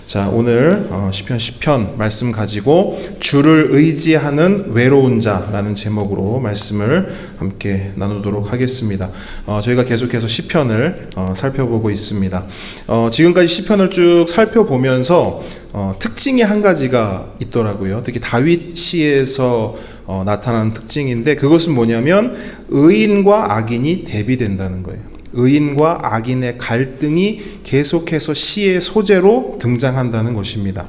자, 오늘 시편 10편 말씀 가지고 주를 의지하는 외로운 자라는 제목으로 말씀을 함께 나누도록 하겠습니다. 저희가 계속해서 시편을 살펴보고 있습니다. 지금까지 시편을 쭉 살펴보면서 특징이 한 가지가 있더라고요. 특히 다윗 시에서 나타나는 특징인데, 그것은 뭐냐면 의인과 악인이 대비된다는 거예요. 의인과 악인의 갈등이 계속해서 시의 소재로 등장한다는 것입니다.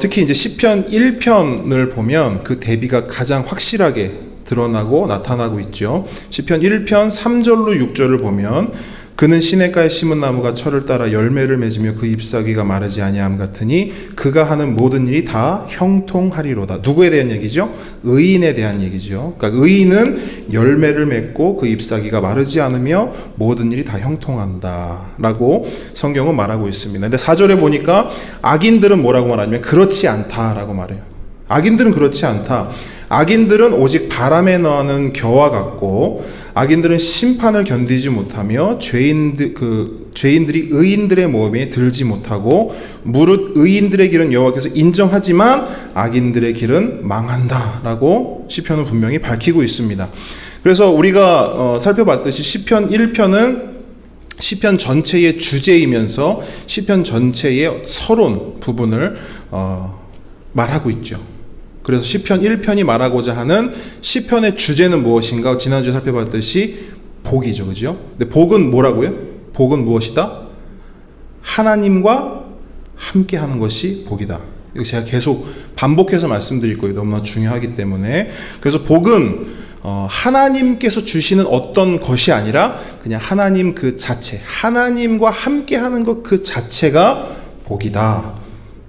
특히 이제 시편 1편을 보면 그 대비가 가장 확실하게 드러나고 나타나고 있죠. 시편 1편 3절로 6절을 보면 그는 시냇가에 심은 나무가 철을 따라 열매를 맺으며 그 잎사귀가 마르지 아니함 같으니 그가 하는 모든 일이 다 형통하리로다. 누구에 대한 얘기죠? 의인에 대한 얘기죠. 그러니까 의인은 열매를 맺고 그 잎사귀가 마르지 않으며 모든 일이 다 형통한다 라고 성경은 말하고 있습니다. 근데 4절에 보니까 악인들은 뭐라고 말하냐면 그렇지 않다라고 말해요. 악인들은 그렇지 않다. 악인들은 오직 바람에 나는 겨와 같고 악인들은 심판을 견디지 못하며 죄인들이 의인들의 모험에 들지 못하고 무릇 의인들의 길은 여호와께서 인정하지만 악인들의 길은 망한다라고 시편은 분명히 밝히고 있습니다. 그래서 우리가 살펴봤듯이 시편 1편은 시편 전체의 주제이면서 시편 전체의 서론 부분을 말하고 있죠. 그래서 시편 1편이 말하고자 하는 시편의 주제는 무엇인가? 지난주에 살펴봤듯이 복이죠. 그죠? 근데 복은 뭐라고요? 복은 무엇이다? 하나님과 함께 하는 것이 복이다. 이거 제가 계속 반복해서 말씀드릴 거예요. 너무나 중요하기 때문에. 그래서 복은 하나님께서 주시는 어떤 것이 아니라 그냥 하나님 그 자체, 하나님과 함께 하는 것 그 자체가 복이다.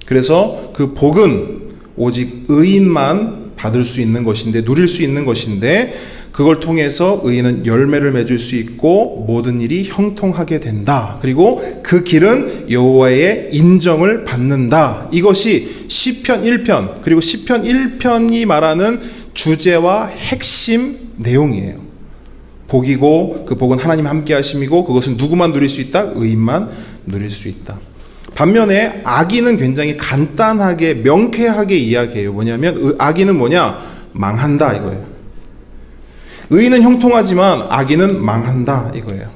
그래서 그 복은 오직 의인만 받을 수 있는 것인데, 누릴 수 있는 것인데, 그걸 통해서 의인은 열매를 맺을 수 있고 모든 일이 형통하게 된다. 그리고 그 길은 여호와의 인정을 받는다. 이것이 시편 1편, 그리고 시편 1편이 말하는 주제와 핵심 내용이에요. 복이고 그 복은 하나님 함께 하심이고 그것은 누구만 누릴 수 있다? 의인만 누릴 수 있다. 반면에 악인은 굉장히 간단하게 명쾌하게 이야기해요. 뭐냐면 악인은 뭐냐? 망한다 이거예요. 의인은 형통하지만 악인은 망한다 이거예요.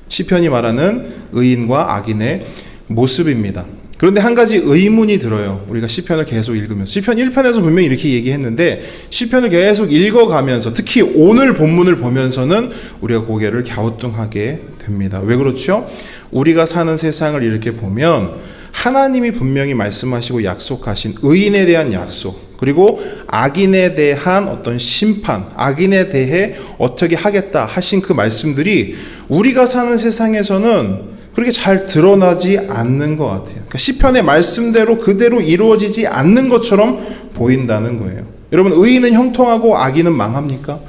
시편이 말하는 의인과 악인의 모습입니다. 그런데 한 가지 의문이 들어요. 우리가 시편을 계속 읽으면서. 시편 1편에서 분명히 이렇게 얘기했는데 시편을 계속 읽어가면서 특히 오늘 본문을 보면서는 우리가 고개를 갸우뚱하게 됩니다. 왜 그렇죠? 우리가 사는 세상을 이렇게 보면 하나님이 분명히 말씀하시고 약속하신 의인에 대한 약속, 그리고 악인에 대한 어떤 심판, 악인에 대해 어떻게 하겠다 하신 그 말씀들이 우리가 사는 세상에서는 그렇게 잘 드러나지 않는 것 같아요. 그러니까 시편의 말씀대로 그대로 이루어지지 않는 것처럼 보인다는 거예요. 여러분, 의인은 형통하고 악인은 망합니까?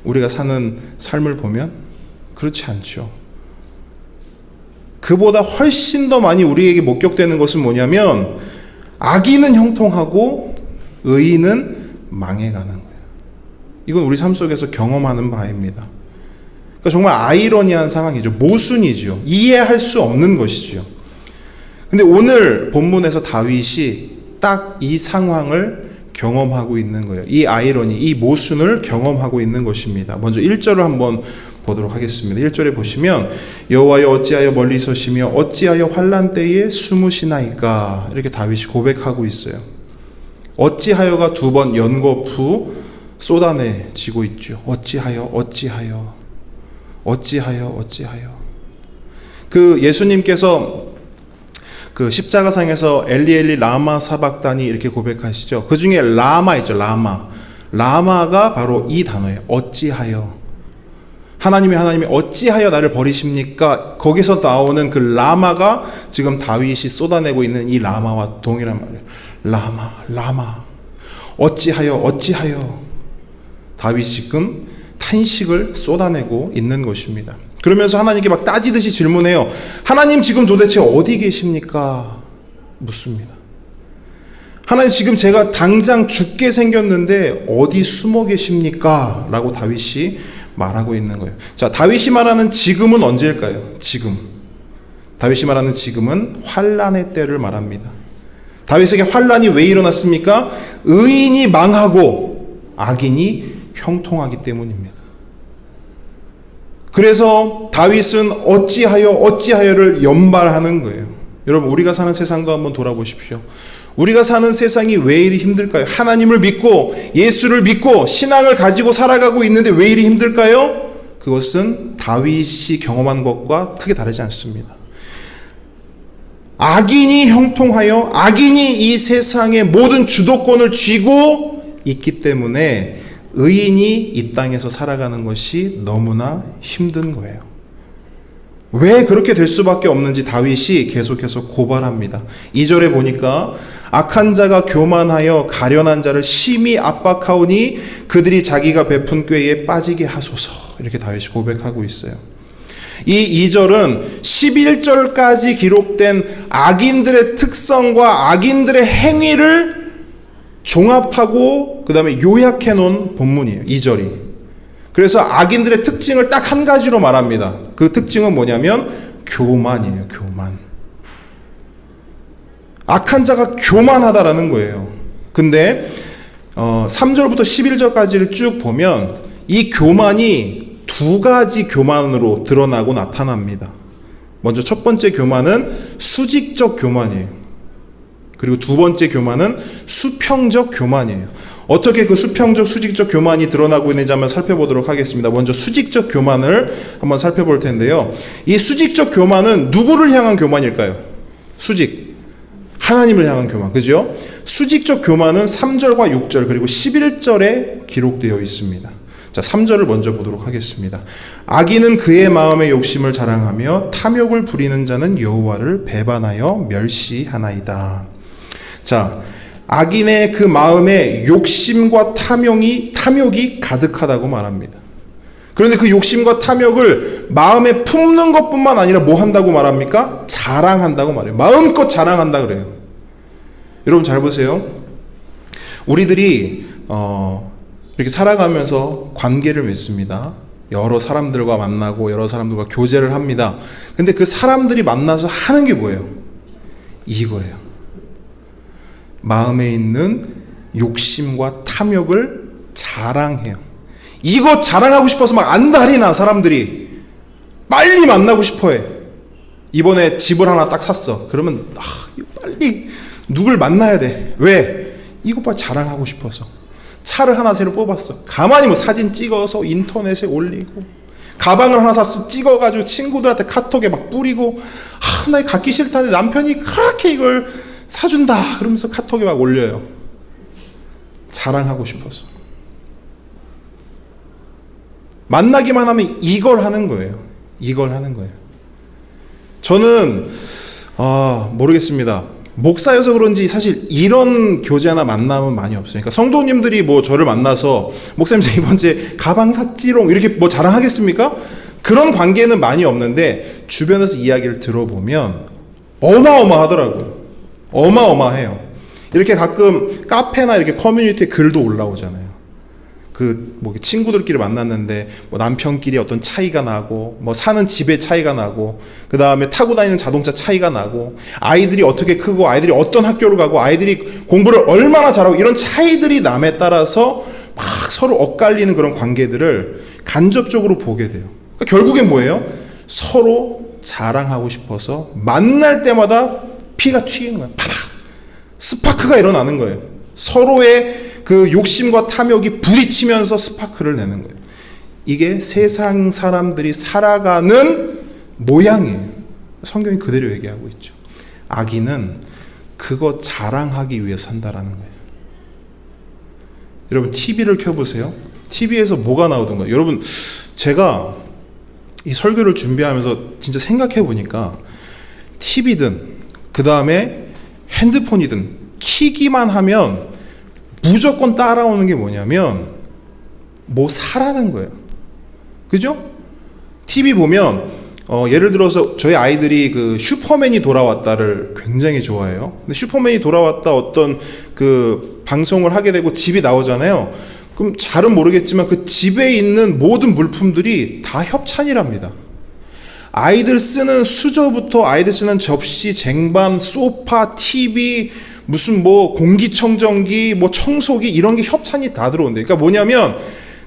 우리가 사는 삶을 보면 그렇지 않죠. 그보다 훨씬 더 많이 우리에게 목격되는 것은 뭐냐면 악인은 형통하고 의인은 망해가는 거예요. 이건 우리 삶 속에서 경험하는 바입니다. 그러니까 정말 아이러니한 상황이죠. 모순이죠. 이해할 수 없는 것이죠. 근데 오늘 본문에서 다윗이 딱 이 상황을 경험하고 있는 거예요. 이 아이러니, 이 모순을 경험하고 있는 것입니다. 먼저 1절을 한번 보도록 하겠습니다. 1절에 보시면 여호와여 어찌하여 멀리 서시며 어찌하여 환난 때에 숨으시나이까, 이렇게 다윗이 고백하고 있어요. 어찌하여가 두 번 연거푸 쏟아내지고 있죠. 어찌하여 어찌하여 어찌하여 어찌하여. 그 예수님께서 그 십자가상에서 엘리 라마 사박다니 이렇게 고백하시죠. 그 중에 라마 있죠. 라마가 바로 이 단어예요. 어찌하여. 하나님이 어찌하여 나를 버리십니까? 거기서 나오는 그 라마가 지금 다윗이 쏟아내고 있는 이 라마와 동일한 말이에요. 라마. 어찌하여. 다윗이 지금 탄식을 쏟아내고 있는 것입니다. 그러면서 하나님께 막 따지듯이 질문해요. 하나님 지금 도대체 어디 계십니까? 묻습니다. 하나님 지금 제가 당장 죽게 생겼는데 어디 숨어 계십니까? 라고 다윗이 말하고 있는 거예요. 자, 다윗이 말하는 지금은 언제일까요? 지금. 다윗이 말하는 지금은 환난의 때를 말합니다. 다윗에게 환난이 왜 일어났습니까? 의인이 망하고 악인이 형통하기 때문입니다. 그래서 다윗은 어찌하여를 연발하는 거예요. 여러분, 우리가 사는 세상도 한번 돌아보십시오. 우리가 사는 세상이 왜 이리 힘들까요? 하나님을 믿고 예수를 믿고 신앙을 가지고 살아가고 있는데 왜 이리 힘들까요? 그것은 다윗이 경험한 것과 크게 다르지 않습니다. 악인이 형통하여 악인이 이 세상의 모든 주도권을 쥐고 있기 때문에 의인이 이 땅에서 살아가는 것이 너무나 힘든 거예요. 왜 그렇게 될 수밖에 없는지 다윗이 계속해서 고발합니다. 2절에 보니까 악한 자가 교만하여 가련한 자를 심히 압박하오니 그들이 자기가 베푼 꾀에 빠지게 하소서. 이렇게 다윗이 고백하고 있어요. 이 2절은 11절까지 기록된 악인들의 특성과 악인들의 행위를 종합하고 그 다음에 요약해 놓은 본문이에요. 2절이. 그래서 악인들의 특징을 딱 한 가지로 말합니다. 그 특징은 뭐냐면 교만이에요. 교만. 악한 자가 교만하다라는 거예요. 근데 3절부터 11절까지를 쭉 보면 이 교만이 두 가지 교만으로 드러나고 나타납니다. 먼저 첫 번째 교만은 수직적 교만이에요. 그리고 두 번째 교만은 수평적 교만이에요. 어떻게 그 수평적, 수직적 교만이 드러나고 있는지 한번 살펴보도록 하겠습니다. 먼저 수직적 교만을 한번 살펴볼 텐데요. 이 수직적 교만은 누구를 향한 교만일까요? 수직. 하나님을 향한 교만. 그죠? 수직적 교만은 3절과 6절 그리고 11절에 기록되어 있습니다. 자, 3절을 먼저 보도록 하겠습니다. 악인은 그의 마음의 욕심을 자랑하며 탐욕을 부리는 자는 여호와를 배반하여 멸시하나이다. 자, 악인의 그 마음에 욕심과 탐욕이 가득하다고 말합니다. 그런데 그 욕심과 탐욕을 마음에 품는 것뿐만 아니라 뭐 한다고 말합니까? 자랑한다고 말해요. 마음껏 자랑한다 그래요. 여러분 잘 보세요. 우리들이 이렇게 살아가면서 관계를 맺습니다. 여러 사람들과 만나고 여러 사람들과 교제를 합니다. 근데 그 사람들이 만나서 하는 게 뭐예요? 이거예요. 마음에 있는 욕심과 탐욕을 자랑해요. 이거 자랑하고 싶어서 막 안달이 나. 사람들이 빨리 만나고 싶어해. 이번에 집을 하나 딱 샀어. 그러면 빨리 누굴 만나야 돼. 왜? 이거 빨리 자랑하고 싶어서. 차를 하나 새로 뽑았어. 가만히 뭐 사진 찍어서 인터넷에 올리고, 가방을 하나 샀어. 찍어가지고 친구들한테 카톡에 막 뿌리고, 나 갖기 싫다는데 남편이 그렇게 이걸 사준다 그러면서 카톡에 막 올려요. 자랑하고 싶어서. 만나기만 하면 이걸 하는 거예요. 이걸 하는 거예요. 저는 모르겠습니다. 목사여서 그런지 사실 이런 교제나 만남은 많이 없어요. 그러니까 성도님들이 뭐 저를 만나서 목사님 저 이번 주에 가방 샀지롱 이렇게 뭐 자랑하겠습니까? 그런 관계는 많이 없는데 주변에서 이야기를 들어보면 어마어마하더라고요. 어마어마해요. 이렇게 가끔 카페나 이렇게 커뮤니티에 글도 올라오잖아요. 뭐 친구들끼리 만났는데 뭐 남편끼리 어떤 차이가 나고 뭐 사는 집의 차이가 나고 그 다음에 타고 다니는 자동차 차이가 나고 아이들이 어떻게 크고 아이들이 어떤 학교를 가고 아이들이 공부를 얼마나 잘하고 이런 차이들이 남에 따라서 막 서로 엇갈리는 그런 관계들을 간접적으로 보게 돼요. 그러니까 결국엔 뭐예요? 서로 자랑하고 싶어서 만날 때마다 피가 튀는 거예요. 팍! 스파크가 일어나는 거예요. 서로의 그 욕심과 탐욕이 부딪히면서 스파크를 내는 거예요. 이게 세상 사람들이 살아가는 모양이에요. 성경이 그대로 얘기하고 있죠. 악인은 그거 자랑하기 위해 산다라는 거예요. 여러분 TV를 켜보세요. TV에서 뭐가 나오던가요? 여러분 제가 이 설교를 준비하면서 진짜 생각해 보니까 TV든 그 다음에 핸드폰이든 키기만 하면 무조건 따라오는 게 뭐냐면 뭐 사라는 거예요. 그죠? TV 보면 예를 들어서 저희 아이들이 그 슈퍼맨이 돌아왔다를 굉장히 좋아해요. 근데 슈퍼맨이 돌아왔다 어떤 그 방송을 하게 되고 집이 나오잖아요. 그럼 잘은 모르겠지만 그 집에 있는 모든 물품들이 다 협찬이랍니다. 아이들 쓰는 수저부터 아이들 쓰는 접시, 쟁반, 소파, TV, 무슨 뭐 공기청정기, 뭐 청소기 이런 게 협찬이 다 들어온대. 그러니까 뭐냐면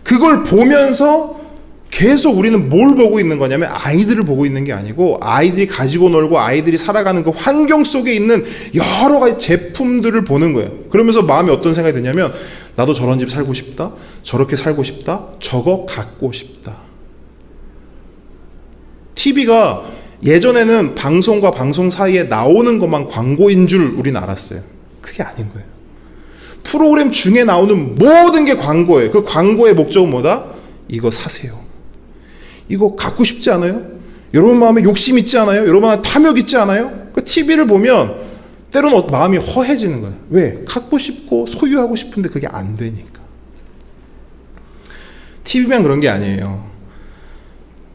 그걸 보면서 계속 우리는 뭘 보고 있는 거냐면 아이들을 보고 있는 게 아니고 아이들이 가지고 놀고 아이들이 살아가는 그 환경 속에 있는 여러 가지 제품들을 보는 거예요. 그러면서 마음에 어떤 생각이 드냐면 나도 저런 집 살고 싶다, 저렇게 살고 싶다, 저거 갖고 싶다. TV가 예전에는 방송과 방송 사이에 나오는 것만 광고인 줄 우리는 알았어요. 그게 아닌 거예요. 프로그램 중에 나오는 모든 게 광고예요. 그 광고의 목적은 뭐다? 이거 사세요. 이거 갖고 싶지 않아요? 여러분 마음에 욕심 있지 않아요? 여러분 마음에 탐욕 있지 않아요? 그 TV를 보면 때로는 마음이 허해지는 거예요. 왜? 갖고 싶고 소유하고 싶은데 그게 안 되니까. TV만 그런 게 아니에요.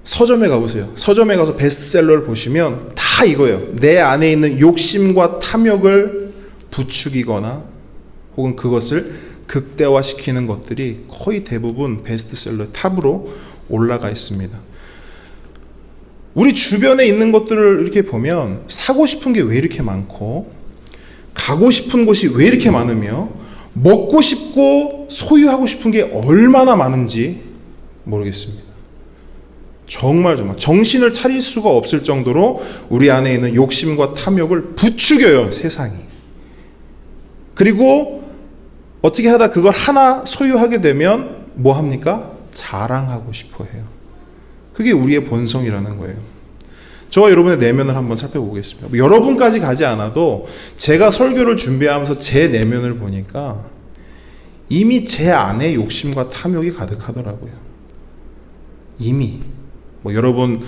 서점에 가보세요. 서점에 가서 베스트셀러를 보시면 다 이거예요. 내 안에 있는 욕심과 탐욕을 부추기거나 혹은 그것을 극대화시키는 것들이 거의 대부분 베스트셀러 탑으로 올라가 있습니다. 우리 주변에 있는 것들을 이렇게 보면 사고 싶은 게 왜 이렇게 많고 가고 싶은 곳이 왜 이렇게 많으며 먹고 싶고 소유하고 싶은 게 얼마나 많은지 모르겠습니다. 정말 정신을 차릴 수가 없을 정도로 우리 안에 있는 욕심과 탐욕을 부추겨요, 세상이. 그리고 어떻게 하다 그걸 하나 소유하게 되면 뭐 합니까? 자랑하고 싶어 해요. 그게 우리의 본성이라는 거예요. 저와 여러분의 내면을 한번 살펴보겠습니다. 여러분까지 가지 않아도 제가 설교를 준비하면서 제 내면을 보니까 이미 제 안에 욕심과 탐욕이 가득하더라고요. 이미. 여러분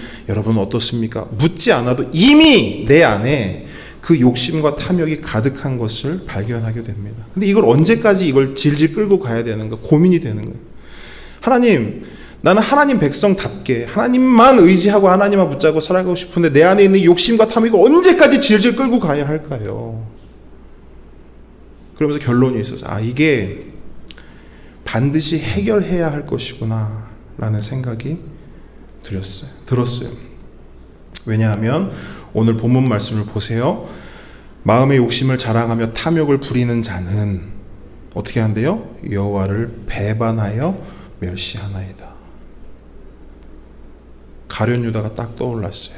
어떻습니까? 묻지 않아도 이미 내 안에 그 욕심과 탐욕이 가득한 것을 발견하게 됩니다. 근데 이걸 언제까지 이걸 질질 끌고 가야 되는가 고민이 되는 거예요. 하나님, 나는 하나님 백성답게 하나님만 의지하고 하나님만 붙잡고 살아가고 싶은데 내 안에 있는 욕심과 탐욕이 언제까지 질질 끌고 가야 할까요? 그러면서 결론이 있어서 이게 반드시 해결해야 할 것이구나 라는 생각이 들었어요. 왜냐하면 오늘 본문 말씀을 보세요. 마음의 욕심을 자랑하며 탐욕을 부리는 자는 어떻게 한대요? 여호와를 배반하여 멸시하나이다. 가룟 유다가 딱 떠올랐어요.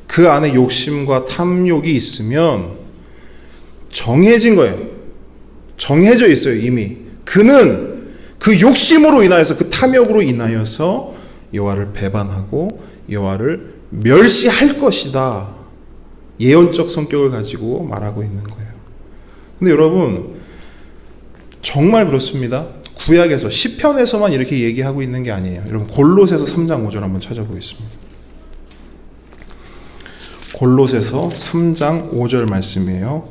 그 안에 욕심과 탐욕이 있으면 정해진 거예요. 정해져 있어요, 이미. 그는 그 욕심으로 인하여서 그 탐욕으로 인하여서 여호와를 배반하고 여호와를 멸시할 것이다. 예언적 성격을 가지고 말하고 있는 거예요. 근데 여러분 정말 그렇습니다. 구약에서 시편에서만 이렇게 얘기하고 있는 게 아니에요. 여러분 골로새서 3장 5절 한번 찾아보겠습니다. 골로새서 3장 5절 말씀이에요.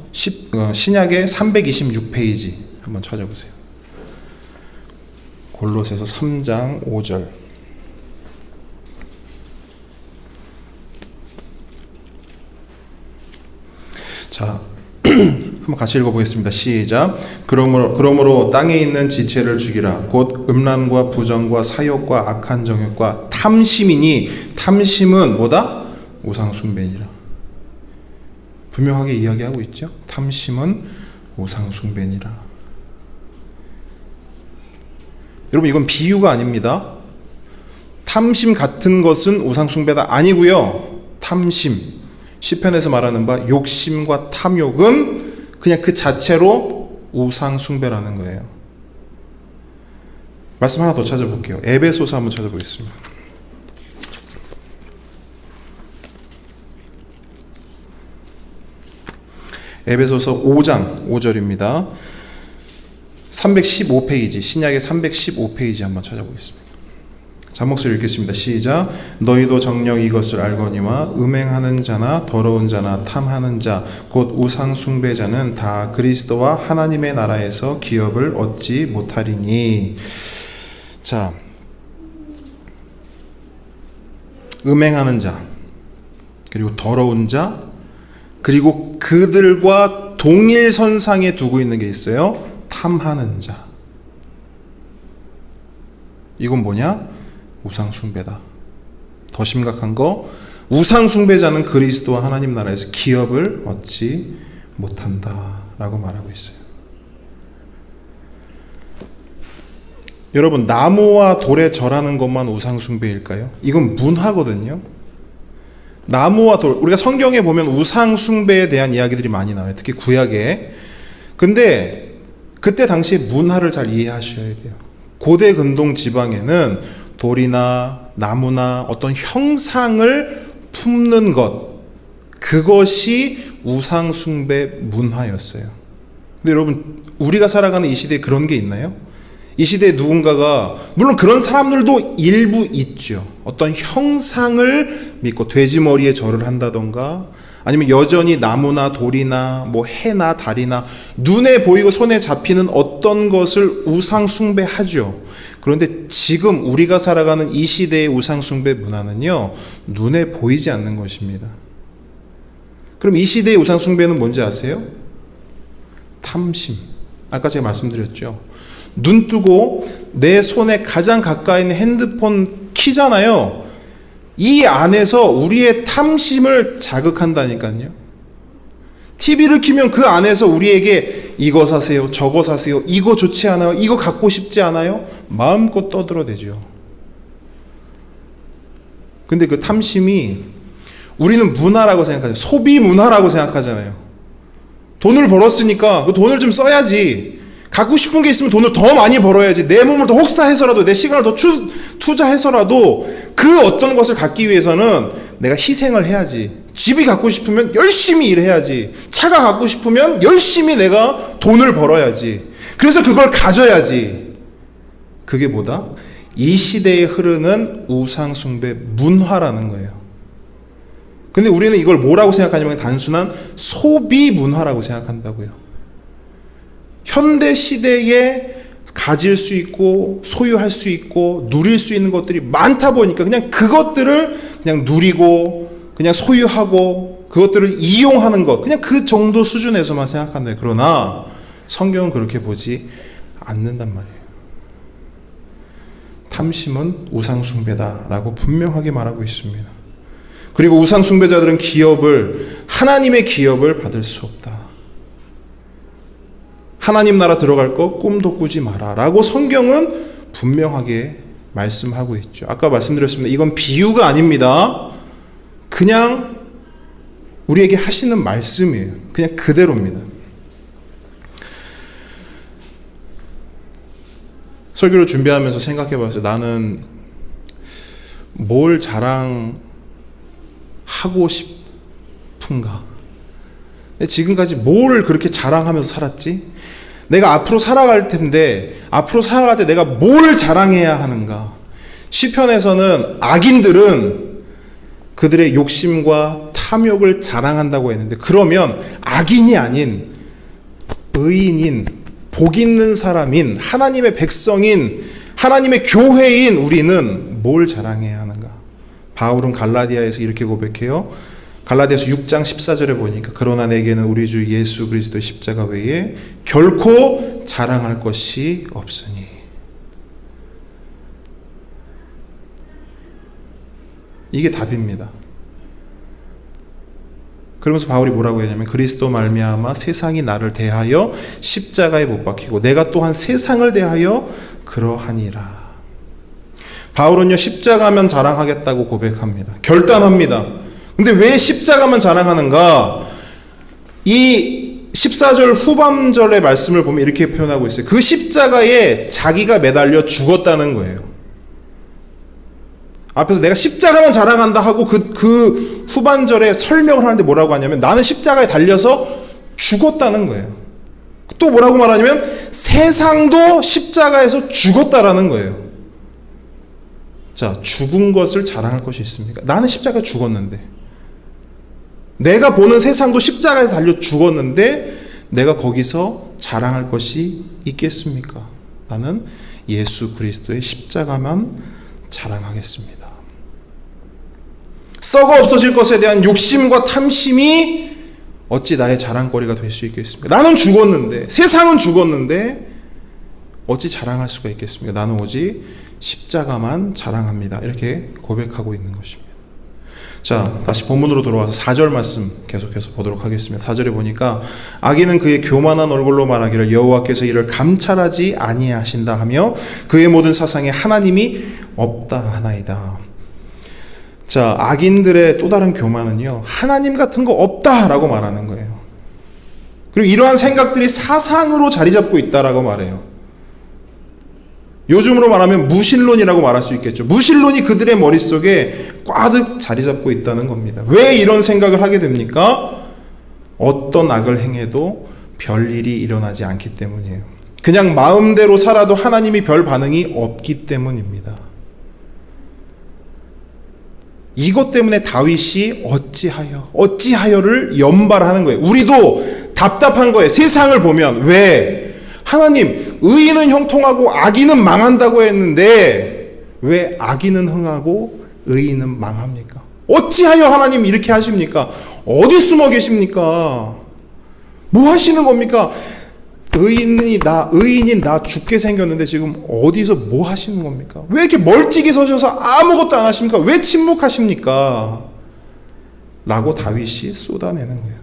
신약의 326페이지 한번 찾아보세요. 골로새서 3장 5절. 자, 한번 같이 읽어보겠습니다. 시작. 그러므로 땅에 있는 지체를 죽이라. 곧 음란과 부정과 사욕과 악한 정욕과 탐심이니 탐심은 뭐다? 우상숭배니라. 분명하게 이야기하고 있죠. 탐심은 우상숭배니라. 여러분 이건 비유가 아닙니다. 탐심 같은 것은 우상숭배다 아니고요. 탐심, 시편에서 말하는 바 욕심과 탐욕은 그냥 그 자체로 우상숭배라는 거예요. 말씀 하나 더 찾아볼게요. 에베소서 한번 찾아보겠습니다. 에베소서 5장 5절입니다. 315페이지, 신약의 315페이지 한번 찾아보겠습니다. 잠목소리 읽겠습니다. 시작. 너희도 정녕 이것을 알거니와 음행하는 자나 더러운 자나 탐하는 자 곧 우상 숭배자는 다 그리스도와 하나님의 나라에서 기업을 얻지 못하리니. 자, 음행하는 자 그리고 더러운 자 그리고 그들과 동일선상에 두고 있는 게 있어요. 탐하는 자. 이건 뭐냐? 우상숭배다. 더 심각한 거, 우상 숭배자는 그리스도와 하나님 나라에서 기업을 얻지 못한다라고 말하고 있어요. 여러분, 나무와 돌에 절하는 것만 우상 숭배일까요? 이건 문화거든요. 나무와 돌, 우리가 성경에 보면 우상 숭배에 대한 이야기들이 많이 나와요. 특히 구약에. 근데 그때 당시 문화를 잘 이해하셔야 돼요. 고대 근동 지방에는 돌이나 나무나 어떤 형상을 품는 것, 그것이 우상 숭배 문화였어요. 근데 여러분, 우리가 살아가는 이 시대에 그런 게 있나요? 이 시대에 누군가가, 물론 그런 사람들도 일부 있죠. 어떤 형상을 믿고 돼지머리에 절을 한다던가, 아니면 여전히 나무나 돌이나 뭐 해나 달이나 눈에 보이고 손에 잡히는 어떤 것을 우상 숭배하죠. 그런데 지금 우리가 살아가는 이 시대의 우상 숭배 문화는요, 눈에 보이지 않는 것입니다. 그럼 이 시대의 우상 숭배는 뭔지 아세요? 탐심. 아까 제가 말씀드렸죠. 눈 뜨고 내 손에 가장 가까이 있는 핸드폰 키잖아요. 이 안에서 우리의 탐심을 자극한다니까요. TV를 키면 그 안에서 우리에게 이거 사세요, 저거 사세요, 이거 좋지 않아요, 이거 갖고 싶지 않아요? 마음껏 떠들어대죠. 근데 그 탐심이, 우리는 문화라고 생각하죠. 소비 문화라고 생각하잖아요. 돈을 벌었으니까 그 돈을 좀 써야지. 갖고 싶은 게 있으면 돈을 더 많이 벌어야지. 내 몸을 더 혹사해서라도, 내 시간을 더 투자해서라도 그 어떤 것을 갖기 위해서는 내가 희생을 해야지. 집이 갖고 싶으면 열심히 일해야지. 차가 갖고 싶으면 열심히 내가 돈을 벌어야지. 그래서 그걸 가져야지. 그게 뭐다? 이 시대에 흐르는 우상 숭배 문화라는 거예요. 근데 우리는 이걸 뭐라고 생각하냐면 단순한 소비 문화라고 생각한다고요. 현대 시대에 가질 수 있고 소유할 수 있고 누릴 수 있는 것들이 많다 보니까 그냥 그것들을 그냥 누리고 그냥 소유하고 그것들을 이용하는 것, 그냥 그 정도 수준에서만 생각한다. 그러나 성경은 그렇게 보지 않는단 말이에요. 탐심은 우상 숭배다라고 분명하게 말하고 있습니다. 그리고 우상 숭배자들은 하나님의 기업을 받을 수 없다. 하나님 나라 들어갈 거 꿈도 꾸지 마라 라고 성경은 분명하게 말씀하고 있죠. 아까 말씀드렸습니다. 이건 비유가 아닙니다. 그냥 우리에게 하시는 말씀이에요. 그냥 그대로입니다. 설교를 준비하면서 생각해 봤어요. 나는 뭘 자랑하고 싶은가? 지금까지 뭘 그렇게 자랑하면서 살았지? 내가 앞으로 살아갈 때 내가 뭘 자랑해야 하는가? 시편에서는 악인들은 그들의 욕심과 탐욕을 자랑한다고 했는데, 그러면 악인이 아닌 의인인, 복 있는 사람인, 하나님의 백성인, 하나님의 교회인 우리는 뭘 자랑해야 하는가? 바울은 갈라디아에서 이렇게 고백해요. 갈라디아서 6장 14절에 보니까 그러나 내게는 우리 주 예수 그리스도의 십자가 외에 결코 자랑할 것이 없으니. 이게 답입니다. 그러면서 바울이 뭐라고 했냐면 그리스도 말미암아 세상이 나를 대하여 십자가에 못 박히고 내가 또한 세상을 대하여 그러하니라. 바울은요, 십자가만 자랑하겠다고 고백합니다. 결단합니다. 근데 왜 십자가만 자랑하는가? 이 14절 후반절의 말씀을 보면 이렇게 표현하고 있어요. 그 십자가에 자기가 매달려 죽었다는 거예요. 앞에서 내가 십자가만 자랑한다 하고 그 후반절에 설명을 하는데 뭐라고 하냐면 나는 십자가에 달려서 죽었다는 거예요. 또 뭐라고 말하냐면 세상도 십자가에서 죽었다라는 거예요. 자, 죽은 것을 자랑할 것이 있습니까? 나는 십자가에 죽었는데, 내가 보는 세상도 십자가에 달려 죽었는데 내가 거기서 자랑할 것이 있겠습니까? 나는 예수 그리스도의 십자가만 자랑하겠습니다. 썩어 없어질 것에 대한 욕심과 탐심이 어찌 나의 자랑거리가 될 수 있겠습니까? 나는 죽었는데, 세상은 죽었는데 어찌 자랑할 수가 있겠습니까? 나는 오직 십자가만 자랑합니다. 이렇게 고백하고 있는 것입니다. 자, 다시 본문으로 돌아와서 4절 말씀 계속해서 보도록 하겠습니다. 4절에 보니까 악인은 그의 교만한 얼굴로 말하기를 여호와께서 이를 감찰하지 아니하신다 하며 그의 모든 사상에 하나님이 없다 하나이다. 자, 악인들의 또 다른 교만은요, 하나님 같은 거 없다라고 말하는 거예요. 그리고 이러한 생각들이 사상으로 자리 잡고 있다라고 말해요. 요즘으로 말하면 무신론이라고 말할 수 있겠죠. 무신론이 그들의 머릿속에 꽉득 자리 잡고 있다는 겁니다. 왜 이런 생각을 하게 됩니까? 어떤 악을 행해도 별일이 일어나지 않기 때문이에요. 그냥 마음대로 살아도 하나님이 별 반응이 없기 때문입니다. 이것 때문에 다윗이 어찌하여를 연발하는 거예요. 우리도 답답한 거예요. 세상을 보면 왜 하나님 의인은 형통하고 악인은 망한다고 했는데 왜 악인은 흥하고 의인은 망합니까? 어찌하여 하나님 이렇게 하십니까? 어디 숨어 계십니까? 뭐 하시는 겁니까? 의인인 나 죽게 생겼는데 지금 어디서 뭐 하시는 겁니까? 왜 이렇게 멀찍이 서셔서 아무것도 안 하십니까? 왜 침묵하십니까? 라고 다윗이 쏟아내는 거예요.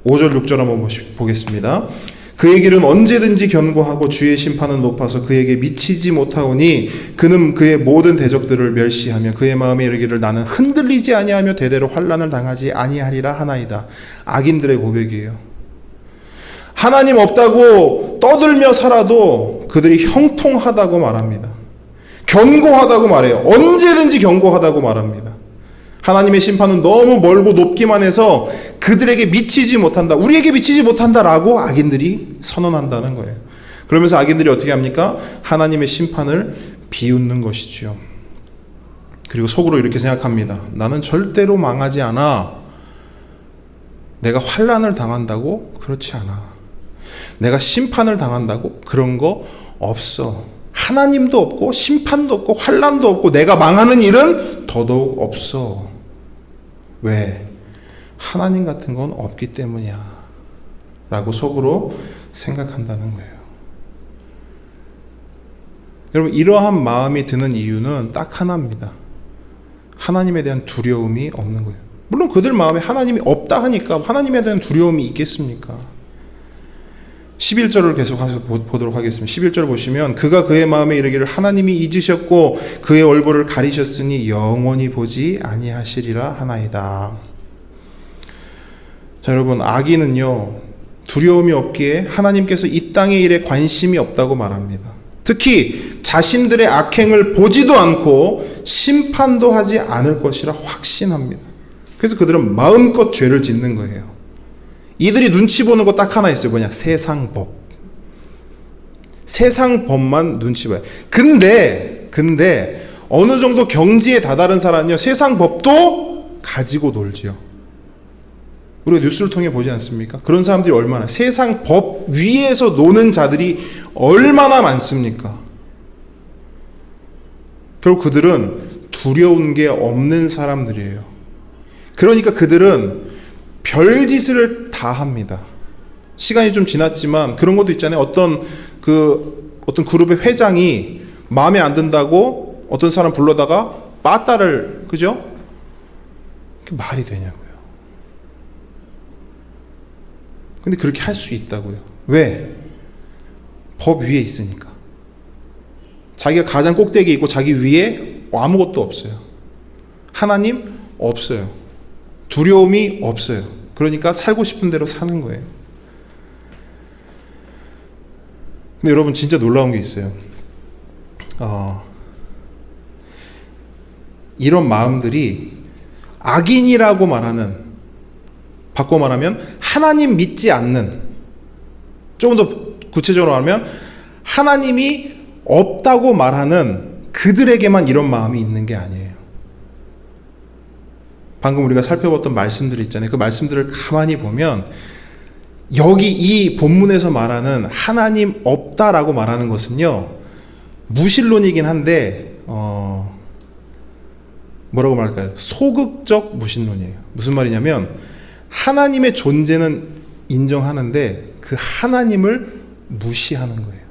5절 6절 한번 보겠습니다. 그의 길은 언제든지 견고하고 주의 심판은 높아서 그에게 미치지 못하오니 그는 그의 모든 대적들을 멸시하며 그의 마음에 이르기를 나는 흔들리지 아니하며 대대로 환난을 당하지 아니하리라 하나이다. 악인들의 고백이에요. 하나님 없다고 떠들며 살아도 그들이 형통하다고 말합니다. 견고하다고 말해요. 언제든지 견고하다고 말합니다. 하나님의 심판은 너무 멀고 높기만 해서 그들에게 미치지 못한다. 우리에게 미치지 못한다라고 악인들이 선언한다는 거예요. 그러면서 악인들이 어떻게 합니까? 하나님의 심판을 비웃는 것이죠. 그리고 속으로 이렇게 생각합니다. 나는 절대로 망하지 않아. 내가 환난을 당한다고? 그렇지 않아. 내가 심판을 당한다고? 그런 거 없어. 하나님도 없고 심판도 없고 환난도 없고 내가 망하는 일은 더더욱 없어. 왜? 하나님 같은 건 없기 때문이야 라고 속으로 생각한다는 거예요. 여러분, 이러한 마음이 드는 이유는 딱 하나입니다. 하나님에 대한 두려움이 없는 거예요. 물론 그들 마음에 하나님이 없다 하니까 하나님에 대한 두려움이 있겠습니까? 11절을 계속해서 보도록 하겠습니다. 11절 보시면 그가 그의 마음에 이르기를 하나님이 잊으셨고 그의 얼굴을 가리셨으니 영원히 보지 아니하시리라 하나이다. 자, 여러분, 악인은요 두려움이 없기에 하나님께서 이 땅의 일에 관심이 없다고 말합니다. 특히 자신들의 악행을 보지도 않고 심판도 하지 않을 것이라 확신합니다. 그래서 그들은 마음껏 죄를 짓는 거예요. 이들이 눈치 보는 거 딱 하나 있어요. 뭐냐? 세상 법. 세상 법만 눈치 봐요. 근데 어느 정도 경지에 다다른 사람은요 세상 법도 가지고 놀지요. 우리가 뉴스를 통해 보지 않습니까? 그런 사람들이 얼마나, 세상 법 위에서 노는 자들이 얼마나 많습니까? 결국 그들은 두려운 게 없는 사람들이에요. 그러니까 그들은 별짓을 다 합니다. 시간이 좀 지났지만 그런 것도 있잖아요. 어떤 그룹의 회장이 마음에 안 든다고 어떤 사람 불러다가 빠따를, 그죠? 그게 말이 되냐고요. 근데 그렇게 할 수 있다고요. 왜? 법 위에 있으니까. 자기가 가장 꼭대기에 있고 자기 위에 아무것도 없어요. 하나님 없어요. 두려움이 없어요. 그러니까 살고 싶은 대로 사는 거예요. 근데 여러분, 진짜 놀라운 게 있어요. 이런 마음들이 악인이라고 말하는, 바꿔 말하면 하나님 믿지 않는, 조금 더 구체적으로 말하면 하나님이 없다고 말하는 그들에게만 이런 마음이 있는 게 아니에요. 방금 우리가 살펴봤던 말씀들이 있잖아요. 그 말씀들을 가만히 보면 여기 이 본문에서 말하는 하나님 없다라고 말하는 것은요 무신론이긴 한데 뭐라고 말할까요? 소극적 무신론이에요. 무슨 말이냐면 하나님의 존재는 인정하는데 그 하나님을 무시하는 거예요.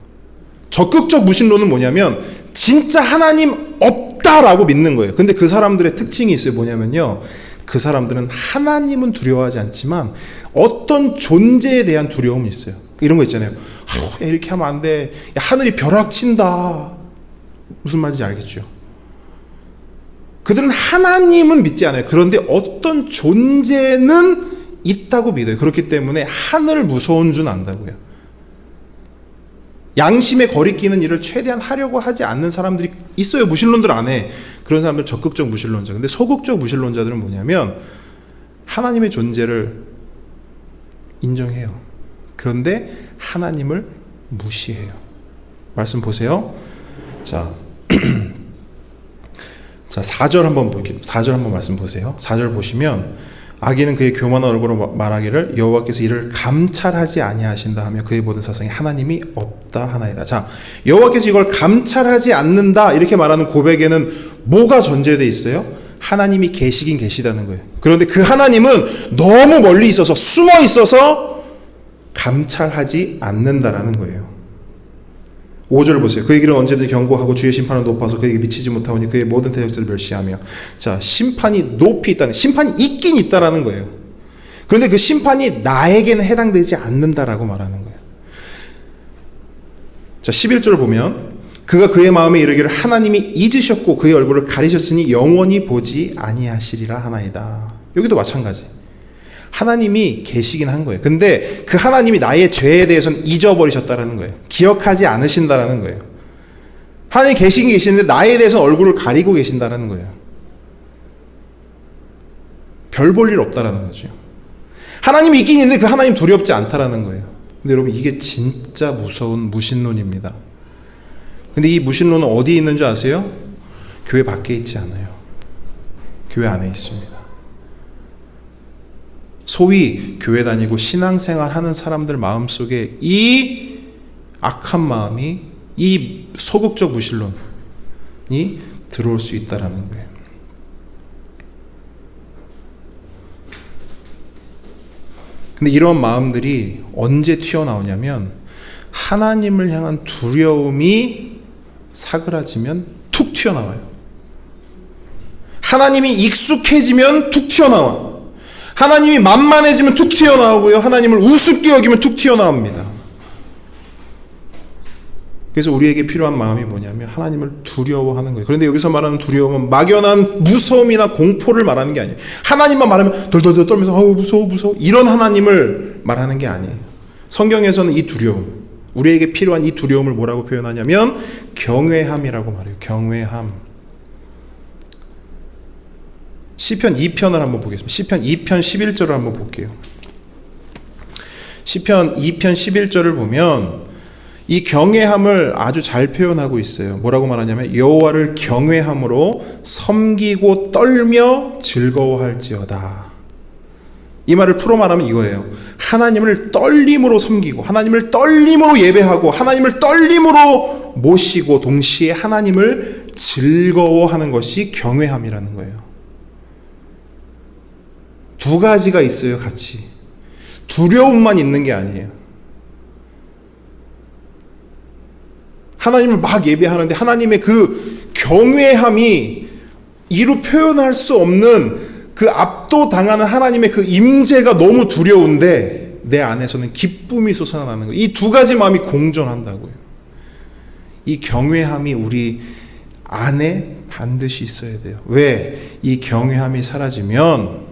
적극적 무신론은 뭐냐면 진짜 하나님 없다 있다라고 믿는 거예요. 근데 그 사람들의 특징이 있어요. 뭐냐면요, 그 사람들은 하나님은 두려워하지 않지만 어떤 존재에 대한 두려움이 있어요. 이런 거 있잖아요. 야, 이렇게 하면 안 돼. 야, 하늘이 벼락친다. 무슨 말인지 알겠죠? 그들은 하나님은 믿지 않아요. 그런데 어떤 존재는 있다고 믿어요. 그렇기 때문에 하늘 무서운 줄 안다고요. 양심에 거리끼는 일을 최대한 하려고 하지 않는 사람들이 있어요. 무신론들 안에. 그런 사람들은 적극적 무신론자. 근데 소극적 무신론자들은 뭐냐면 하나님의 존재를 인정해요. 그런데 하나님을 무시해요. 말씀 보세요. 자, 자, 4절 한번 보게요. 4절 한번 말씀 보세요. 4절 보시면 아기는 그의 교만한 얼굴로 말하기를 여호와께서 이를 감찰하지 아니하신다 하며 그의 모든 사상에 하나님이 없다 하나이다. 자, 여호와께서 이걸 감찰하지 않는다 이렇게 말하는 고백에는 뭐가 전제되어 있어요? 하나님이 계시긴 계시다는 거예요. 그런데 그 하나님은 너무 멀리 있어서 숨어 있어서 감찰하지 않는다라는 거예요. 5절 보세요. 그의 길은 언제든지 견고하고 주의 심판은 높아서 그에게 미치지 못하오니 그의 모든 대적자를 멸시하며. 자, 심판이 높이 있다는, 심판이 있긴 있다라는 거예요. 그런데 그 심판이 나에게는 해당되지 않는다라고 말하는 거예요. 자, 11절 보면 그가 그의 마음에 이르기를 하나님이 잊으셨고 그의 얼굴을 가리셨으니 영원히 보지 아니하시리라 하나이다. 여기도 마찬가지. 하나님이 계시긴 한 거예요. 근데 그 하나님이 나의 죄에 대해서는 잊어버리셨다라는 거예요. 기억하지 않으신다라는 거예요. 하나님이 계시긴 계시는데 나에 대해서는 얼굴을 가리고 계신다라는 거예요. 별 볼 일 없다라는 거죠. 하나님이 있긴 있는데 그 하나님 두렵지 않다라는 거예요. 근데 여러분, 이게 진짜 무서운 무신론입니다. 근데 이 무신론은 어디에 있는 줄 아세요? 교회 밖에 있지 않아요. 교회 안에 있습니다. 소위 교회 다니고 신앙생활 하는 사람들 마음속에 이 악한 마음이, 이 소극적 무신론이 들어올 수 있다라는 거예요. 근데 이런 마음들이 언제 튀어나오냐면 하나님을 향한 두려움이 사그라지면 툭 튀어나와요. 하나님이 익숙해지면 툭 튀어나와. 하나님이 만만해지면 툭 튀어나오고요. 하나님을 우습게 여기면 툭 튀어나옵니다. 그래서 우리에게 필요한 마음이 뭐냐면 하나님을 두려워하는 거예요. 그런데 여기서 말하는 두려움은 막연한 무서움이나 공포를 말하는 게 아니에요. 하나님만 말하면 덜덜덜 떨면서 아우 무서워 무서워 이런 하나님을 말하는 게 아니에요. 성경에서는 이 두려움, 우리에게 필요한 이 두려움을 뭐라고 표현하냐면 경외함이라고 말해요. 경외함. 시편 2편을 한번 보겠습니다. 시편 2편 11절을 한번 볼게요. 시편 2편 11절을 보면 이 경외함을 아주 잘 표현하고 있어요. 뭐라고 말하냐면 여호와를 경외함으로 섬기고 떨며 즐거워할지어다. 이 말을 풀어 말하면 이거예요. 하나님을 떨림으로 섬기고 하나님을 떨림으로 예배하고 하나님을 떨림으로 모시고 동시에 하나님을 즐거워하는 것이 경외함이라는 거예요. 두 가지가 있어요, 같이. 두려움만 있는 게 아니에요. 하나님을 막 예배하는데 하나님의 그 경외함이 이루 표현할 수 없는 그 압도당하는 하나님의 그 임재가 너무 두려운데 내 안에서는 기쁨이 솟아나는 거예요. 이 두 가지 마음이 공존한다고요. 이 경외함이 우리 안에 반드시 있어야 돼요. 왜? 이 경외함이 사라지면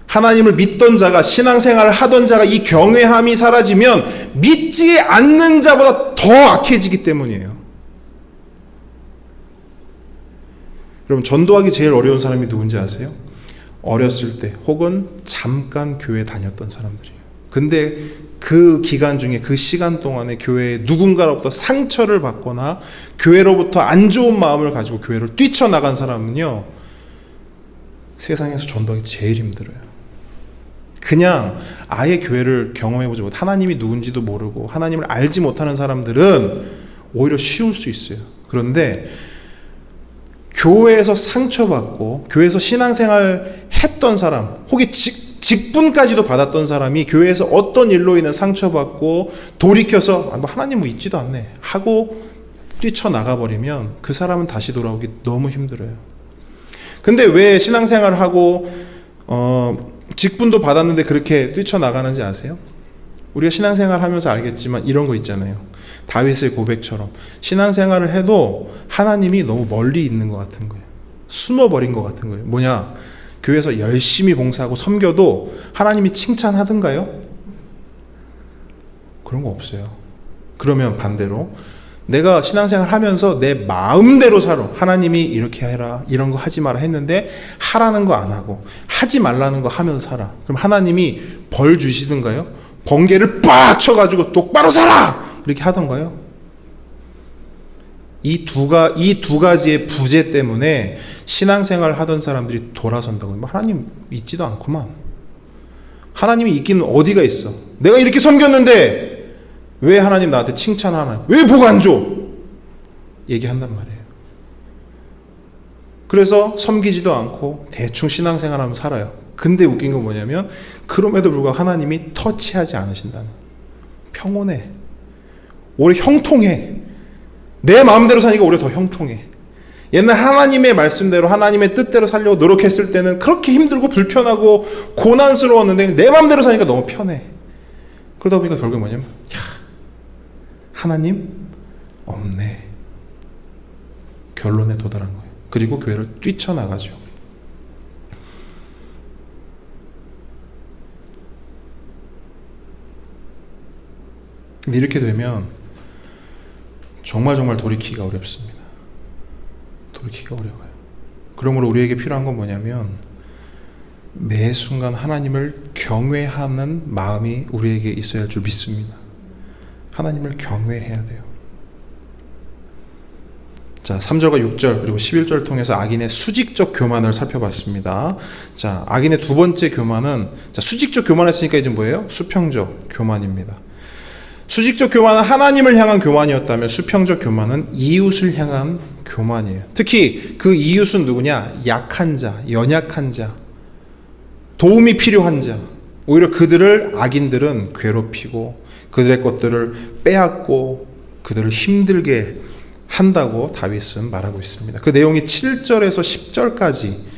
하나님을 믿던 자가, 신앙생활을 하던 자가 이 경외함이 사라지면 믿지 않는 자보다 더 악해지기 때문이에요. 여러분, 전도하기 제일 어려운 사람이 누군지 아세요? 어렸을 때 혹은 잠깐 교회 다녔던 사람들이에요. 근데 그 기간 중에, 그 시간 동안에 교회에 누군가로부터 상처를 받거나 교회로부터 안 좋은 마음을 가지고 교회를 뛰쳐나간 사람은요, 세상에서 전도하기 제일 힘들어요. 그냥 아예 교회를 경험해보지 못하고 하나님이 누군지도 모르고 하나님을 알지 못하는 사람들은 오히려 쉬울 수 있어요. 그런데 교회에서 상처받고 교회에서 신앙생활 했던 사람, 혹은 직분까지도 받았던 사람이 교회에서 어떤 일로 인해 상처받고 돌이켜서 하나님 뭐 있지도 않네 하고 뛰쳐나가 버리면 그 사람은 다시 돌아오기 너무 힘들어요. 근데 왜 신앙생활을 하고 직분도 받았는데 그렇게 뛰쳐나가는지 아세요? 우리가 신앙생활 하면서 알겠지만 이런 거 있잖아요. 다윗의 고백처럼 신앙생활을 해도 하나님이 너무 멀리 있는 것 같은 거예요. 숨어버린 것 같은 거예요. 뭐냐? 교회에서 열심히 봉사하고 섬겨도 하나님이 칭찬하던가요? 그런 거 없어요. 그러면 반대로 내가 신앙생활 하면서 내 마음대로 살아. 하나님이 이렇게 해라, 이런 거 하지 마라 했는데 하라는 거 안 하고 하지 말라는 거 하면서 살아. 그럼 하나님이 벌 주시던가요? 번개를 빡 쳐가지고 똑바로 살아! 이렇게 하던가요? 이 두 가지의 부재 때문에 신앙생활 하던 사람들이 돌아선다고요. 하나님 있지도 않구만. 하나님이 있기는 어디가 있어? 내가 이렇게 섬겼는데 왜 하나님 나한테 칭찬하나? 왜 복 안 줘? 얘기한단 말이에요. 그래서 섬기지도 않고 대충 신앙생활하면 살아요. 근데 웃긴 건 뭐냐면 그럼에도 불구하고 하나님이 터치하지 않으신다는. 평온해. 오히려 형통해. 내 마음대로 사니까 오히려 더 형통해. 옛날 하나님의 말씀대로 하나님의 뜻대로 살려고 노력했을 때는 그렇게 힘들고 불편하고 고난스러웠는데 내 마음대로 사니까 너무 편해. 그러다 보니까 결국 뭐냐면 하나님 없네. 결론에 도달한 거예요. 그리고 교회를 뛰쳐나가죠. 근데 이렇게 되면 정말 돌이키기가 어렵습니다. 돌이키기가 어려워요. 그러므로 우리에게 필요한 건 뭐냐면 매 순간 하나님을 경외하는 마음이 우리에게 있어야 할 줄 믿습니다. 하나님을 경외해야 돼요. 자, 3절과 6절 그리고 11절을 통해서 악인의 수직적 교만을 살펴봤습니다. 자, 악인의 두 번째 교만은 수직적 교만했으니까 이제 뭐예요? 수평적 교만입니다. 수직적 교만은 하나님을 향한 교만이었다면 수평적 교만은 이웃을 향한 교만이에요. 특히 그 이웃은 누구냐? 약한 자, 연약한 자, 도움이 필요한 자. 오히려 그들을 악인들은 괴롭히고 그들의 것들을 빼앗고 그들을 힘들게 한다고 다윗은 말하고 있습니다. 그 내용이 7절에서 10절까지